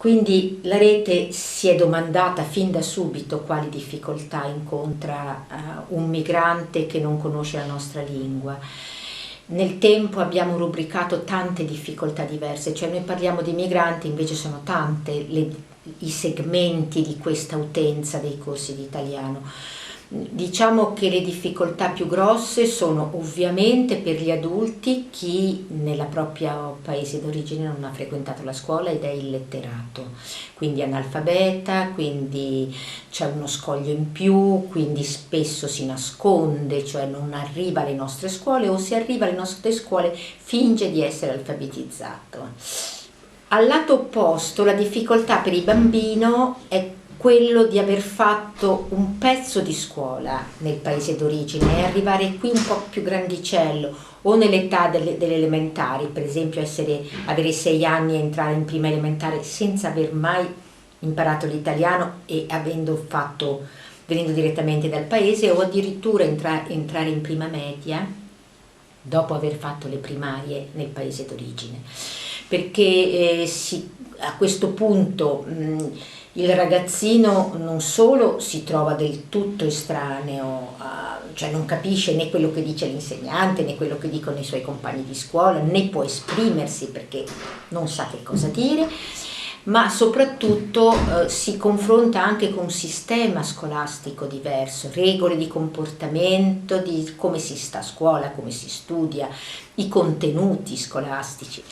Quindi la rete si è domandata fin da subito quali difficoltà incontra un migrante che non conosce la nostra lingua. Nel tempo abbiamo rubricato tante difficoltà diverse, cioè noi parliamo di migranti, invece sono tante i segmenti di questa utenza dei corsi di italiano. Diciamo che le difficoltà più grosse sono ovviamente per gli adulti, chi nel proprio paese d'origine non ha frequentato la scuola ed è illetterato, quindi analfabeta, quindi c'è uno scoglio in più, quindi spesso si nasconde, cioè non arriva alle nostre scuole, o se arriva alle nostre scuole finge di essere alfabetizzato. Al lato opposto, la difficoltà per il bambino è quello di aver fatto un pezzo di scuola nel paese d'origine e arrivare qui un po' più grandicello, o nell'età delle elementari, per esempio avere 6 anni e entrare in prima elementare senza aver mai imparato l'italiano e venendo direttamente dal paese, o addirittura entrare in prima media dopo aver fatto le primarie nel paese d'origine. Perché a questo punto il ragazzino non solo si trova del tutto estraneo, cioè non capisce né quello che dice l'insegnante né quello che dicono i suoi compagni di scuola, né può esprimersi perché non sa che cosa dire, ma soprattutto si confronta anche con un sistema scolastico diverso, regole di comportamento, di come si sta a scuola, come si studia, i contenuti scolastici.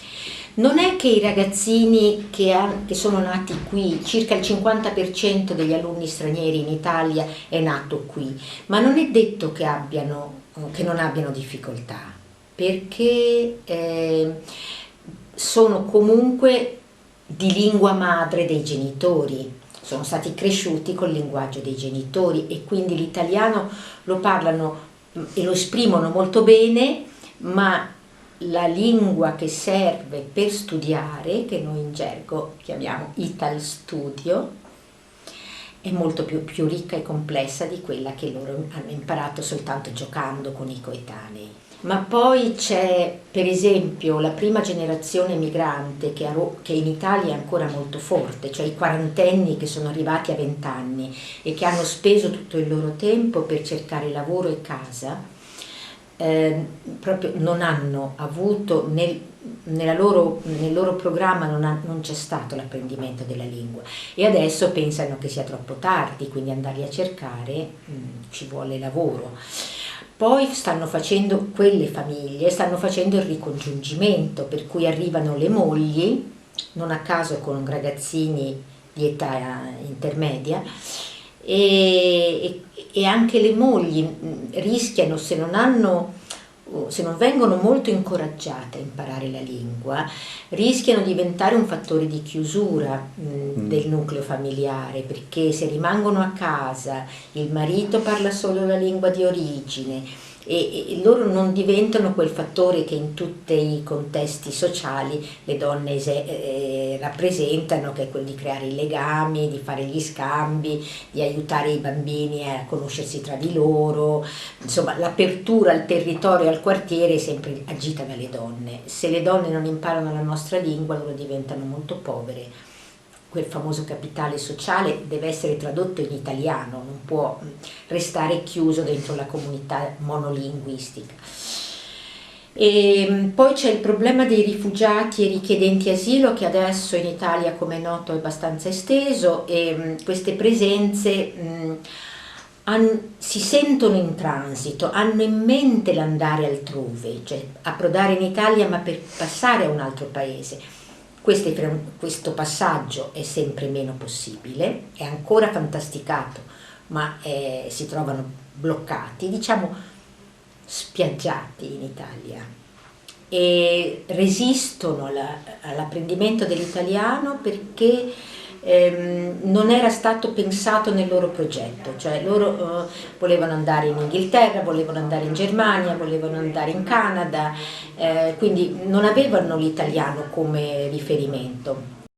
Non è che i ragazzini che sono nati qui, circa il 50% degli alunni stranieri in Italia è nato qui, ma non è detto che non abbiano difficoltà, perché sono comunque di lingua madre dei genitori, sono stati cresciuti col linguaggio dei genitori e quindi l'italiano lo parlano e lo esprimono molto bene, ma la lingua che serve per studiare, che noi in gergo chiamiamo Ital Studio, è molto più ricca e complessa di quella che loro hanno imparato soltanto giocando con i coetanei. Ma poi c'è per esempio la prima generazione migrante che in Italia è ancora molto forte, cioè i quarantenni che sono arrivati a 20 anni e che hanno speso tutto il loro tempo per cercare lavoro e casa. Proprio non hanno avuto nel loro programma non c'è stato l'apprendimento della lingua e adesso pensano che sia troppo tardi, quindi andarli a cercare ci vuole lavoro. Poi quelle famiglie stanno facendo il ricongiungimento, per cui arrivano le mogli, non a caso con ragazzini di età intermedia, e anche le mogli rischiano, se non vengono molto incoraggiate a imparare la lingua, rischiano di diventare un fattore di chiusura del nucleo familiare, perché se rimangono a casa, il marito parla solo la lingua di origine e loro non diventano quel fattore che in tutti i contesti sociali le donne rappresentano, che è quello di creare i legami, di fare gli scambi, di aiutare i bambini a conoscersi tra di loro. Insomma, l'apertura al territorio e al quartiere è sempre agita dalle donne. Se le donne non imparano la nostra lingua, loro diventano molto povere. Quel famoso capitale sociale deve essere tradotto in italiano, non può restare chiuso dentro la comunità monolinguistica. E poi c'è il problema dei rifugiati e richiedenti asilo, che adesso in Italia, come è noto, è abbastanza esteso, e queste presenze si sentono in transito, hanno in mente l'andare altrove, cioè approdare in Italia ma per passare a un altro paese. Questo passaggio è sempre meno possibile, è ancora fantasticato, ma si trovano bloccati, diciamo spiaggiati in Italia, e resistono all'apprendimento dell'italiano perché non era stato pensato nel loro progetto, cioè loro volevano andare in Inghilterra, volevano andare in Germania, volevano andare in Canada, quindi non avevano l'italiano come riferimento.